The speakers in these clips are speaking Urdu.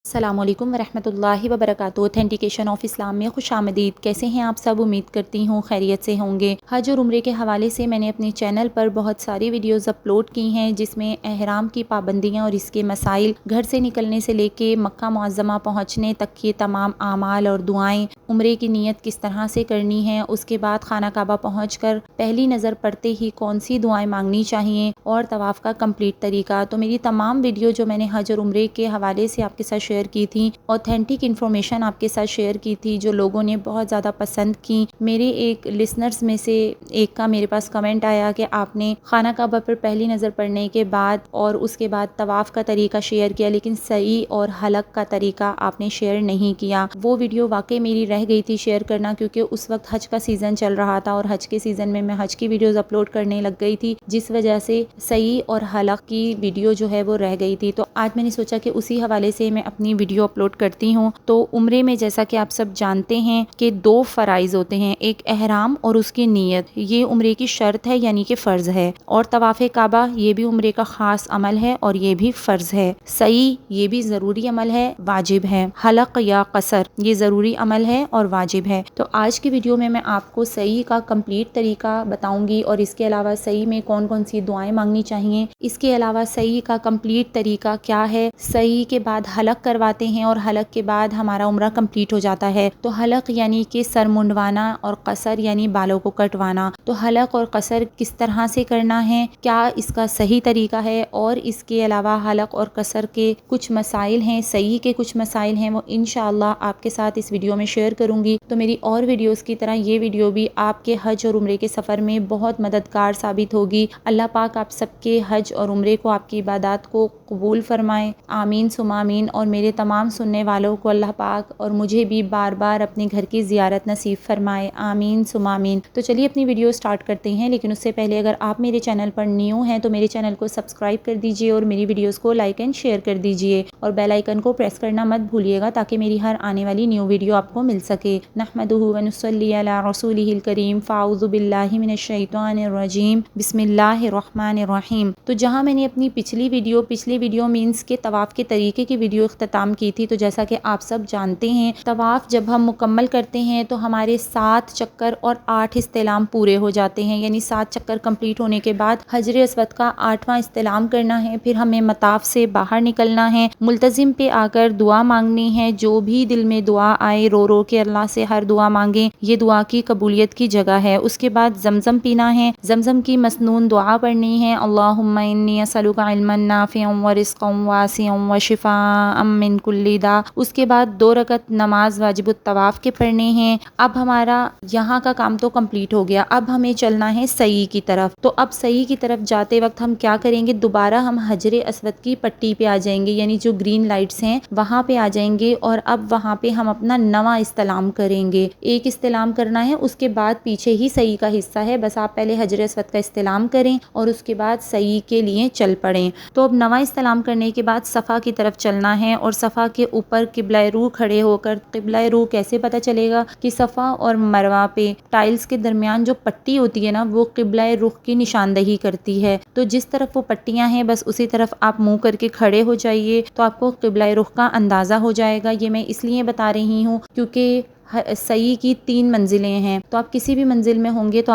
السلام علیکم ورحمۃ اللہ وبرکاتہ۔ اوتھینٹیکیشن آف اسلام میں خوش آمدید۔ کیسے ہیں آپ سب؟ امید کرتی ہوں خیریت سے ہوں گے۔ حج اور عمرے کے حوالے سے میں نے اپنے چینل پر بہت ساری ویڈیوز اپلوڈ کی ہیں، جس میں احرام کی پابندیاں اور اس کے مسائل، گھر سے نکلنے سے لے کے مکہ معظمہ پہنچنے تک کے تمام اعمال اور دعائیں، عمرے کی نیت کس طرح سے کرنی ہے، اس کے بعد خانہ کعبہ پہنچ کر پہلی نظر پڑتے ہی کون سی دعائیں مانگنی چاہیے، اور طواف کا کمپلیٹ طریقہ۔ تو میری تمام ویڈیو جو میں نے حج اور عمرے کے حوالے سے آپ کے ساتھ شیئر کی تھی، اوتھینٹک انفارمیشن آپ کے ساتھ شیئر کی تھی، جو لوگوں نے بہت زیادہ پسند کی۔ میرے ایک لسنرز میں سے ایک کا میرے پاس کمنٹ آیا کہ آپ نے خانہ کعبہ پر پہلی نظر پڑنے کے بعد اور اس کے بعد طواف کا طریقہ شیئر کیا، لیکن سعی اور حلق کا طریقہ آپ نے شیئر نہیں کیا۔ وہ ویڈیو واقعی میری رہ گئی تھی شیئر کرنا، کیونکہ اس وقت حج کا سیزن چل رہا تھا اور حج کے سیزن میں حج کی ویڈیوز اپلوڈ کرنے لگ گئی تھی، جس وجہ سے سعی اور حلق کی ویڈیو جو ہے وہ رہ گئی تھی۔ تو آج میں نے سوچا کہ اسی حوالے سے میں اپنی ویڈیو اپلوڈ کرتی ہوں۔ تو عمرے میں جیسا کہ آپ سب جانتے ہیں کہ دو فرائض ہوتے ہیں، ایک احرام اور اس کی نیت، یہ عمرے کی شرط ہے یعنی کہ فرض ہے، اور طواف کعبہ یہ بھی عمرے کا خاص عمل ہے اور یہ بھی فرض ہے۔ سعی یہ بھی ضروری عمل ہے، واجب ہے۔ حلق یا قصر یہ ضروری عمل ہے اور واجب ہے۔ تو آج کی ویڈیو میں آپ کو سعی کا کمپلیٹ طریقہ بتاؤں گی، اور اس کے علاوہ سعی میں کون کون سی دعائیں مانگنی چاہیے، اس کے علاوہ سعی کا کمپلیٹ طریقہ کیا ہے۔ سعی کے بعد حلق کرواتے ہیں اور حلق کے بعد ہمارا عمرہ کمپلیٹ ہو جاتا ہے۔ تو حلق یعنی کہ سر منڈوانا، اور قصر یعنی بالوں کو کٹوانا۔ تو حلق اور قصر کس طرح سے کرنا ہے، کیا اس کا صحیح طریقہ ہے، اور اس کے علاوہ حلق اور قصر کے کچھ مسائل ہیں، سعی کے کچھ مسائل ہیں، وہ انشاءاللہ آپ کے ساتھ اس ویڈیو میں شیئر کروں گی۔ تو میری اور ویڈیوز کی طرح یہ ویڈیو بھی آپ کے حج اور عمرے کے سفر میں بہت مددگار ثابت ہوگی۔ اللہ پاک آپ سب کے حج اور عمرے کو، آپ کی عبادات کو قبول فرمائے، آمین ثم آمین۔ اور میرے تمام سننے والوں کو اللہ پاک اور مجھے بھی بار بار اپنے گھر کی زیارت نصیب فرمائے، آمین ثم آمین۔ تو چلیے اپنی ویڈیو سٹارٹ کرتے ہیں، لیکن اس سے پہلے اگر آپ میرے چینل پر نیو ہیں تو میرے چینل کو سبسکرائب کر دیجئے، اور میری ویڈیوز کو لائک اینڈ شیئر کر دیجئے، اور بیل آئیکن کو پریس کرنا مت بھولیے گا، تاکہ میری ہر آنے والی نیو ویڈیو آپ کو مل سکے۔ نحمدہ و نصلی علی رسولہ الکریم، فاعوذ باللہ من الشیطان الرجیم، بسم اللہ الرحمن الرحیم۔ تو جہاں میں نے اپنی پچھلی ویڈیو مینس کے طواف کے طریقے کی ویڈیو اختتام کی تھی، تو جیسا کہ آپ سب جانتے ہیں، طواف جب ہم مکمل کرتے ہیں تو ہمارے 7 چکر اور 8 استلام پورے ہو جاتے ہیں، یعنی 7 چکر کمپلیٹ ہونے کے بعد حجر اسود کا 8واں استلام کرنا ہے، پھر ہمیں مطاف سے باہر نکلنا ہے، ملتزم پہ آ کر دعا مانگنی ہے، جو بھی دل میں دعا آئے رو رو کے اللہ سے ہر دعا مانگیں، یہ دعا کی قبولیت کی جگہ ہے۔ اس کے بعد زمزم پینا ہے، زمزم کی مسنون دعا پڑھنی ہے، اللہم انی اسألک علما نافعا ورزقا واسعا وشفاء من کل داء۔ اس کے بعد 2 رکعت نماز واجب الطواف کے پڑھنے ہیں۔ اب ہمارا یہاں کا کام تو کمپلیٹ ہو گیا، اب ہمیں چلنا ہے سعی کی طرف۔ تو اب سعی کی طرف جاتے وقت ہم کیا کریں گے، دوبارہ ہم حجر اسود کی پٹی پہ آ جائیں گے، یعنی جو گرین لائٹس ہیں وہاں پہ آ جائیں گے، اور اب وہاں پہ ہم اپنا نواں استلام کریں گے۔ ایک استلام کرنا ہے، اس کے بعد پیچھے ہی سعی کا حصہ ہے، بس آپ پہلے حجر اسود کا استلام کریں اور اس کے بعد سعی کے لیے چل پڑیں۔ تو اب نواں استلام کرنے کے بعد صفا کی طرف چلنا ہے، اور صفا کے اوپر قبلہ روح کھڑے ہو کر، قبلہ روح کیسے پتہ چلے گا کہ صفا اور مروہ پہ ٹائلز کے درمیان جو پٹی ہوتی ہے نا، وہ قبلہ رخ کی نشاندہی کرتی ہے۔ تو جس طرف وہ پٹیاں ہیں بس اسی طرف آپ منہ کر کے کھڑے ہو جائیے، تو آپ کو قبلہ رخ کا اندازہ ہو جائے گا۔ یہ میں اس لیے بتا رہی ہوں کیونکہ سعی کی 3 منزلیں ہیں، تو آپ کسی بھی منزل میں ہوں گے تو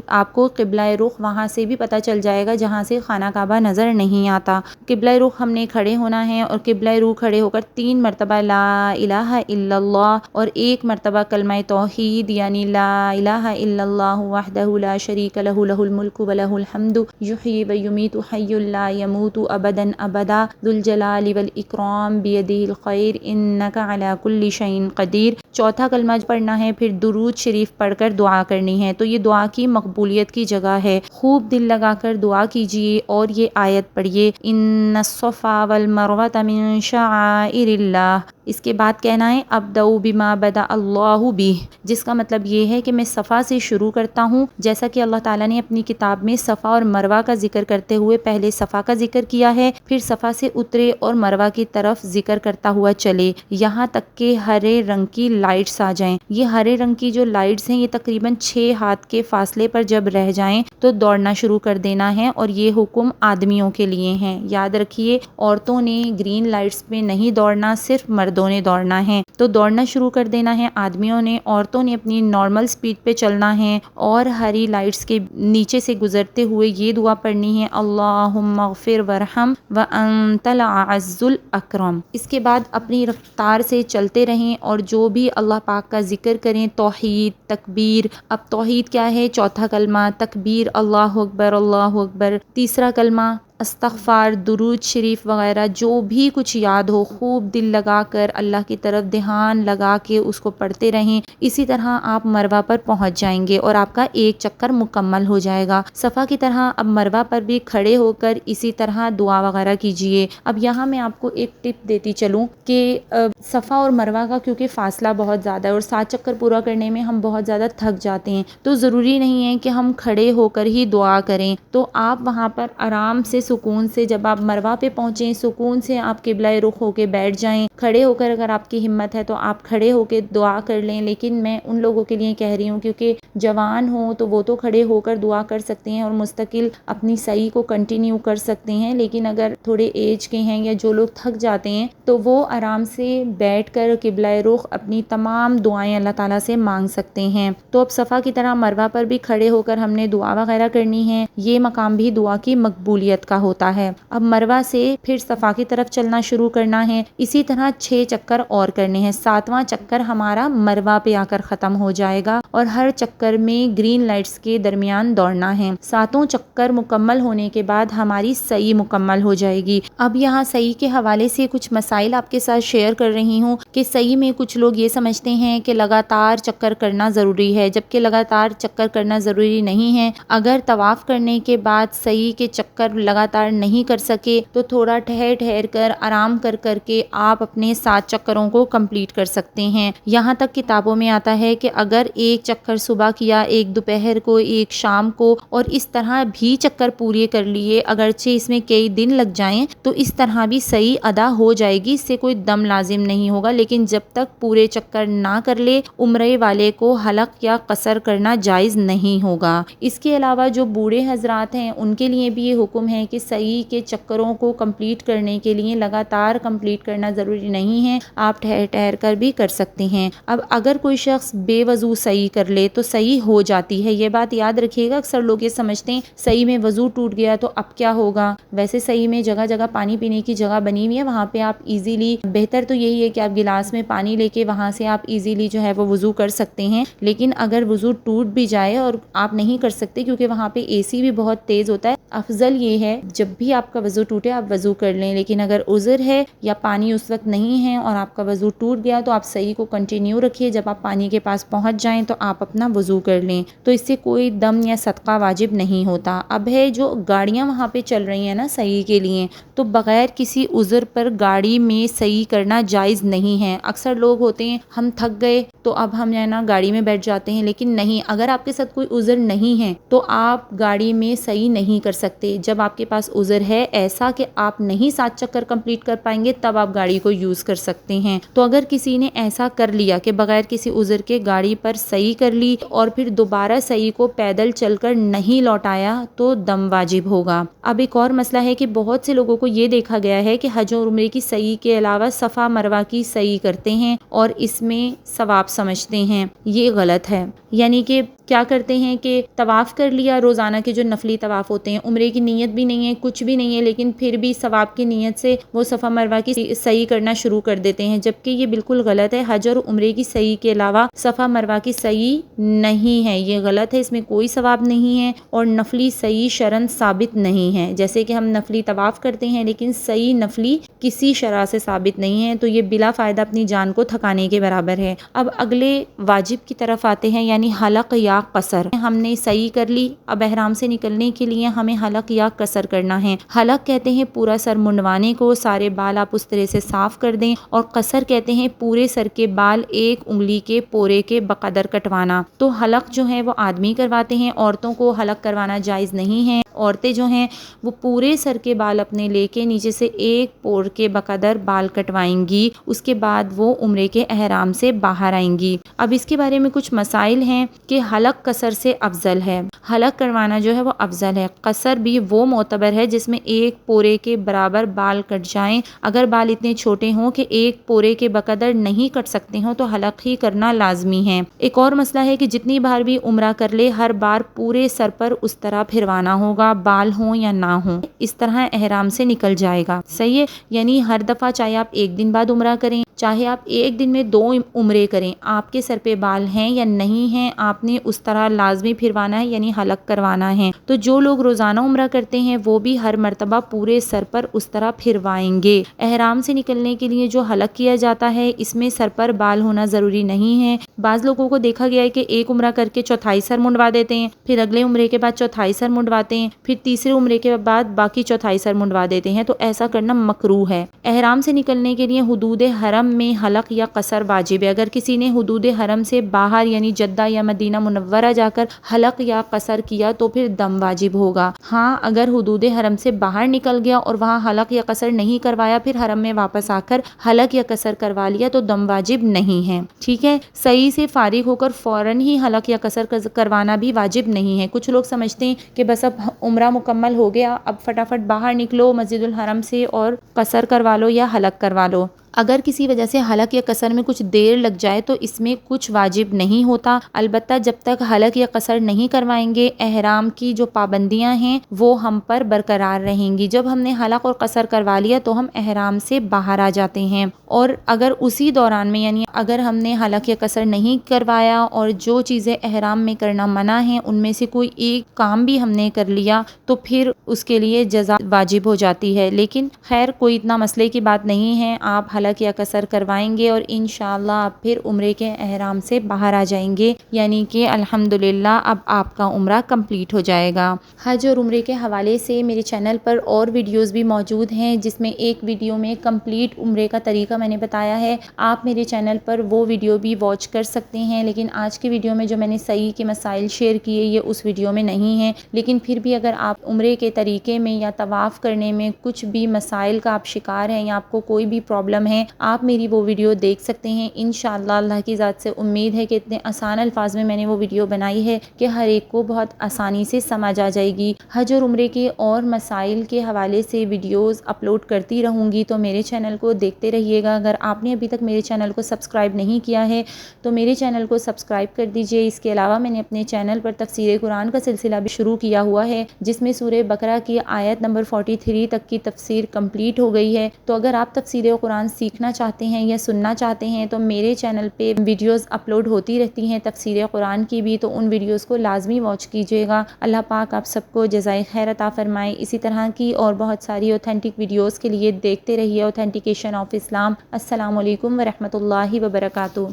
آپ کو قبلہ رخ وہاں سے بھی پتہ چل جائے گا جہاں سے خانہ کعبہ نظر نہیں آتا۔ قبلہ رخ ہم نے کھڑے ہونا ہے، اور قبلہ رخ کھڑے ہو کر 3 مرتبہ لا الہ الا اللہ اور 1 مرتبہ کلمہ توحید، یعنی لا الہ الا اللہ وحدہ لا شریک لہ، لہ الملک و لہ الحمد، یحیی و یمیت حی لا یموت ابدا ابدا، ذو الجلال والاکرام بیدہ الخیر انک علی کل شیء قدیر۔ چوتھا کلمہ پڑھنا ہے، پھر درود شریف پڑھ کر دعا کرنی ہے۔ تو یہ دعا کی مقبولیت کی جگہ ہے، خوب دل لگا کر دعا کیجئے، اور یہ آیت پڑھیے، ان الصفا والمروہ من شعائر اللہ، اس کے بعد کہنا ہے ابدأ بما بدأ اللہ بہ، جس کا مطلب یہ ہے کہ میں صفا سے شروع کرتا ہوں، جیسا کہ اللہ تعالیٰ نے اپنی کتاب میں صفا اور مروہ کا ذکر کرتے ہوئے پہلے صفا کا ذکر کیا ہے، پھر صفا سے اترے اور مروہ کی طرف ذکر کرتا ہوا چلے یہاں تک کہ ہرے رنگ کی لائٹس آ جائیں۔ یہ ہرے رنگ کی جو لائٹس ہیں یہ تقریباً 6 ہاتھ کے فاصلے پر جب رہ جائیں تو دوڑنا شروع کر دینا ہے، اور یہ حکم آدمیوں کے لیے ہیں۔ یاد رکھیے عورتوں نے گرین لائٹس پہ نہیں دوڑنا، صرف مردوں نے دوڑنا ہے۔ تو دوڑنا شروع کر دینا ہے آدمیوں نے، عورتوں نے اپنی نارمل سپیڈ پہ چلنا ہے اور ہری لائٹس کے نیچے سے گزرتے ہوئے یہ دعا پڑھنی ہے اللہم اغفر ورحم وانت العز الاکرم۔ اس کے بعد اپنی رفتار سے چلتے رہیں اور جو بھی اللہ پاک کا ذکر کریں، توحید، تکبیر۔ اب توحید کیا ہے؟ چوتھا کلمہ، تکبیر اللہ اکبر، تیسرا کلمہ استغفار، درود شریف وغیرہ جو بھی کچھ یاد ہو خوب دل لگا کر اللہ کی طرف دھیان لگا کے اس کو پڑھتے رہیں۔ اسی طرح آپ مروہ پر پہنچ جائیں گے اور آپ کا ایک چکر مکمل ہو جائے گا۔ صفا کی طرح اب مروہ پر بھی کھڑے ہو کر اسی طرح دعا وغیرہ کیجئے۔ اب یہاں میں آپ کو ایک ٹپ دیتی چلوں کہ صفا اور مروہ کا کیونکہ فاصلہ بہت زیادہ ہے اور 7 چکر پورا کرنے میں ہم بہت زیادہ تھک جاتے ہیں، تو ضروری نہیں ہے کہ ہم کھڑے ہو کر ہی دعا کریں۔ تو آپ وہاں پر آرام سے سکون سے جب آپ مروہ پہ پہنچیں سکون سے آپ قبلہ رخ ہو کے بیٹھ جائیں۔ کھڑے ہو کر اگر آپ کی ہمت ہے تو آپ کھڑے ہو کے دعا کر لیں، لیکن میں ان لوگوں کے لیے کہہ رہی ہوں کیونکہ جوان ہوں تو وہ تو کھڑے ہو کر دعا کر سکتے ہیں اور مستقل اپنی سعی کو کنٹینیو کر سکتے ہیں، لیکن اگر تھوڑے ایج کے ہیں یا جو لوگ تھک جاتے ہیں تو وہ آرام سے بیٹھ کر قبلہ رخ اپنی تمام دعائیں اللہ تعالیٰ سے مانگ سکتے ہیں۔ تو اب صفا کی طرح مروہ پر بھی کھڑے ہو کر ہم نے دعا وغیرہ کرنی ہے، یہ مقام بھی دعا کی مقبولیت کا ہوتا ہے۔ اب مروہ سے پھر صفا کی طرف چلنا شروع کرنا ہے، اسی طرح 6 چکر اور کرنے ہیں، 7واں چکر ہمارا مروہ پہ آ کر ختم ہو جائے گا اور ہر چکر میں گرین لائٹس کے درمیان دوڑنا ہے۔ 7 چکر مکمل ہونے کے بعد ہماری سعی مکمل ہو جائے گی۔ اب یہاں سعی کے حوالے سے کچھ مسائل آپ کے ساتھ شیئر کر رہی ہوں کہ سعی میں کچھ لوگ یہ سمجھتے ہیں کہ لگاتار چکر کرنا ضروری ہے، جبکہ لگاتار چکر کرنا ضروری نہیں ہے۔ اگر طواف کرنے کے بعد سعی کے چکر لگاتار نہیں کر سکے تو تھوڑا ٹھہر کر آرام کر کے آپ اپنے 7 چکروں کو کمپلیٹ کر سکتے ہیں۔ یہاں تک کتابوں میں آتا ہے کہ اگر ایک چکر صبح کیا، ایک دوپہر کو، ایک شام کو، اور اس طرح بھی چکر پورے کر لیے، اگرچہ اس میں کئی دن لگ جائیں تو اس طرح بھی سعی ادا ہو جائے گی، اس سے کوئی دم لازم نہیں ہوگا، لیکن جب تک پورے چکر نہ کر لے عمرے والے کو حلق یا قصر کرنا جائز نہیں ہوگا۔ اس کے علاوہ جو بوڑھے حضرات ہیں ان کے لیے بھی یہ حکم ہے کہ سعی کے چکروں کو کمپلیٹ کرنے کے لیے لگاتار کمپلیٹ کرنا ضروری نہیں ہے، آپ ٹھہر کر بھی کر سکتے ہیں۔ اب اگر کوئی شخص بے وضو سعی کر لے تو سعی ہو جاتی ہے، یہ بات یاد رکھیے گا۔ اکثر لوگ یہ سمجھتے ہیں سعی میں وضو ٹوٹ گیا تو اب کیا ہوگا، ویسے سعی میں جگہ جگہ پانی پینے کی جگہ بنی ہوئی ہے، وہاں پہ آپ ایزیلی، بہتر تو یہی ہے کہ آپ گلاس میں پانی لے کے وہاں سے آپ ایزیلی جو ہے وہ وضو کر سکتے ہیں، لیکن اگر وضو ٹوٹ بھی جائے اور آپ نہیں کر سکتے کیونکہ وہاں پہ اے سی بھی بہت تیز ہوتا ہے، افضل یہ ہے جب بھی آپ کا وضو ٹوٹے آپ وضو کر لیں، لیکن اگر عذر ہے یا پانی اس وقت نہیں ہے اور آپ کا وضو ٹوٹ گیا تو آپ سعی کو کنٹینیو رکھیے، جب آپ پانی کے پاس پہنچ جائیں تو آپ اپنا وضو کر لیں، تو اس سے کوئی دم یا صدقہ واجب نہیں ہوتا۔ اب ہے جو گاڑیاں وہاں پہ چل رہی ہیں نا سعی کے لیے، تو بغیر کسی عذر پر گاڑی میں سعی کرنا جائز نہیں ہے۔ اکثر لوگ ہوتے ہیں ہم تھک گئے تو اب ہم نا گاڑی میں بیٹھ جاتے ہیں، لیکن نہیں، اگر آپ کے ساتھ کوئی عذر نہیں ہے تو آپ گاڑی میں سعی نہیں کر سکتے۔ جب آپ کے پاس عذر ہے ایسا کہ آپ نہیں 7 چکر کمپلیٹ کر پائیں گے تب آپ گاڑی کو یوز کر سکتے ہیں۔ تو اگر کسی نے ایسا کر لیا کہ بغیر کسی عذر کے گاڑی پر سعی کر لی اور پھر دوبارہ سعی کو پیدل چل کر نہیں لوٹایا تو دم واجب ہوگا۔ اب ایک اور مسئلہ ہے کہ بہت سے لوگوں کو یہ دیکھا گیا ہے کہ حج اور عمرے کی سعی کے علاوہ صفا مروہ کی سعی کرتے ہیں اور اس میں ثواب سمجھتے ہیں، یہ غلط ہے۔ یعنی کہ کیا کرتے ہیں کہ طواف کر لیا، روزانہ کے جو نفلی طواف ہوتے ہیں، عمرے کی نیت بھی نہیں ہے، کچھ بھی نہیں ہے، لیکن پھر بھی ثواب کی نیت سے وہ صفا مروہ کی سعی کرنا شروع کر دیتے ہیں، جبکہ یہ بالکل غلط ہے۔ حج اور عمرے کی سعی کے علاوہ صفا مروہ کی سعی نہیں ہے، یہ غلط ہے، اس میں کوئی ثواب نہیں ہے اور نفلی سعی شرعاً ثابت نہیں ہے۔ جیسے کہ ہم نفلی طواف کرتے ہیں لیکن سعی نفلی کسی شرع سے ثابت نہیں ہے، تو یہ بلا فائدہ اپنی جان کو تھکانے کے برابر ہے۔ اب اگلے واجب کی طرف آتے ہیں، یعنی حلق یا قصر۔ ہم نے سعی کر لی، اب احرام سے نکلنے کے لیے ہمیں حلق یا قصر کرنا ہے۔ حلق کہتے ہیں پورا سر منڈوانے کو، سارے بال آپ اس طرح سے صاف کر دیں، اور قصر کہتے ہیں پورے سر کے بال ایک انگلی کے پورے کے بقدر کٹوانا۔ تو حلق جو ہے وہ آدمی کرواتے ہیں، عورتوں کو حلق کروانا جائز نہیں ہے۔ عورتیں جو ہیں وہ پورے سر کے بال اپنے لے کے نیچے سے ایک پور کے بقدر بال کٹوائیں گی، اس کے بعد وہ عمرے کے احرام سے باہر آئیں گی۔ اب اس کے بارے میں کچھ مسائل ہیں کہ حلق قصر سے افضل ہے، حلق کروانا جو ہے وہ افضل ہے۔ قصر بھی وہ معتبر ہے جس میں ایک پورے کے برابر بال کٹ جائیں۔ اگر بال اتنے چھوٹے ہوں کہ ایک پورے کے بقدر نہیں کٹ سکتے ہوں تو حلق ہی کرنا لازمی ہے۔ ایک اور مسئلہ ہے کہ جتنی بار بھی عمرہ کر لے ہر بار پورے سر پر اس طرح پھروانا ہوگا، بال ہوں یا نہ ہوں، اس طرح احرام سے نکل جائے گا۔ صحیح ہے، یعنی ہر دفعہ چاہے آپ ایک دن بعد عمرہ کریں، چاہے آپ ایک دن میں 2 عمرے کریں، آپ کے سر پہ بال ہیں یا نہیں ہیں، آپ نے اس طرح لازمی پھروانا ہے، یعنی حلق کروانا ہے۔ تو جو لوگ روزانہ عمرہ کرتے ہیں وہ بھی ہر مرتبہ پورے سر پر اس طرح پھروائیں گے۔ احرام سے نکلنے کے لیے جو حلق کیا جاتا ہے اس میں سر پر بال ہونا ضروری نہیں ہے۔ بعض لوگوں کو دیکھا گیا ہے کہ ایک عمرہ کر کے چوتھائی سر منڈوا دیتے ہیں، پھر اگلے عمرے کے بعد چوتھائی سر منڈواتے ہیں، پھر تیسرے عمرے کے بعد باقی چوتھائی سر منڈوا دیتے ہیں، تو ایسا کرنا مکروہ ہے۔ احرام سے نکلنے کے لیے حدود حرم میں حلق یا قصر واجب ہے۔ اگر کسی نے حدود حرم سے باہر یعنی جدہ یا مدینہ منورہ جا کر حلق یا قصر کیا تو پھر دم واجب ہوگا۔ ہاں، اگر حدود حرم سے باہر نکل گیا اور وہاں حلق یا قصر نہیں کروایا، پھر حرم میں واپس آ کر حلق یا قصر کروا لیا تو دم واجب نہیں ہے۔ ٹھیک ہے، صحیح سے فارغ ہو کر فوراً ہی حلق یا قصر کروانا بھی واجب نہیں ہے۔ کچھ لوگ سمجھتے ہیں کہ بس اب عمرہ مکمل ہو گیا، اب فٹافٹ باہر نکلو مسجد الحرم سے اور قصر کروا لو یا حلق کروا لو۔ اگر کسی وجہ سے حلق یا قصر میں کچھ دیر لگ جائے تو اس میں کچھ واجب نہیں ہوتا، البتہ جب تک حلق یا قصر نہیں کروائیں گے احرام کی جو پابندیاں ہیں وہ ہم پر برقرار رہیں گی۔ جب ہم نے حلق اور قصر کروا لیا تو ہم احرام سے باہر آ جاتے ہیں، اور اگر اسی دوران میں یعنی اگر ہم نے حلق یا قصر نہیں کروایا اور جو چیزیں احرام میں کرنا منع ہیں ان میں سے کوئی ایک کام بھی ہم نے کر لیا تو پھر اس کے لیے جزا واجب ہو جاتی ہے۔ لیکن خیر کوئی اتنا مسئلے کی بات نہیں ہے، آپ حلق یا قصر کروائیں گے اور انشاءاللہ آپ پھر عمرے کے احرام سے باہر آ جائیں گے، یعنی کہ الحمدللہ اب آپ کا عمرہ کمپلیٹ ہو جائے گا۔ حج اور عمرے کے حوالے سے میرے چینل پر اور ویڈیوز بھی موجود ہیں، جس میں ایک ویڈیو میں کمپلیٹ عمرے کا طریقہ میں نے بتایا ہے، آپ میرے چینل پر وہ ویڈیو بھی واچ کر سکتے ہیں۔ لیکن آج کی ویڈیو میں جو میں نے صحیح کے مسائل شیئر کیے یہ اس ویڈیو میں نہیں ہیں، لیکن پھر بھی اگر آپ عمرے کے طریقے میں یا طواف کرنے میں کچھ بھی مسائل کا آپ شکار ہیں یا آپ کو کوئی بھی پرابلم ہے، آپ میری وہ ویڈیو دیکھ سکتے ہیں۔ انشاءاللہ اللہ کی ذات سے امید ہے کہ اتنے آسان الفاظ میں نے وہ ویڈیو بنائی ہے کہ ہر ایک کو بہت آسانی سے سمجھ آ جائے گی۔ حج اور عمرے کے اور مسائل کے حوالے سے ویڈیوز اپلوڈ کرتی رہوں گی، تو میرے چینل کو دیکھتے رہیے گا۔ اگر آپ نے ابھی تک میرے چینل کو سبسکرائب نہیں کیا ہے تو میرے چینل کو سبسکرائب کر دیجئے۔ اس کے علاوہ میں نے اپنے چینل پر تفسیر قرآن کا سلسلہ بھی شروع کیا ہوا ہے، جس میں سورہ بقرہ کی آیت نمبر 43 تک کی تفسیر کمپلیٹ ہو گئی ہے۔ تو اگر آپ تفسیر قرآن سیکھنا چاہتے ہیں یا سننا چاہتے ہیں تو میرے چینل پہ ویڈیوز اپلوڈ ہوتی رہتی ہیں تفسیر قرآن کی بھی، تو ان ویڈیوز کو لازمی واچ کیجیے گا۔ اللہ پاک آپ سب کو جزائے خیر عطا فرمائے۔ اسی طرح کی اور بہت ساری اوتھینٹک ویڈیوز کے لیے دیکھتے رہیے اوتھینٹیکیشن آف اسلام۔ السلام علیکم ورحمۃ اللہ وبرکاتہ۔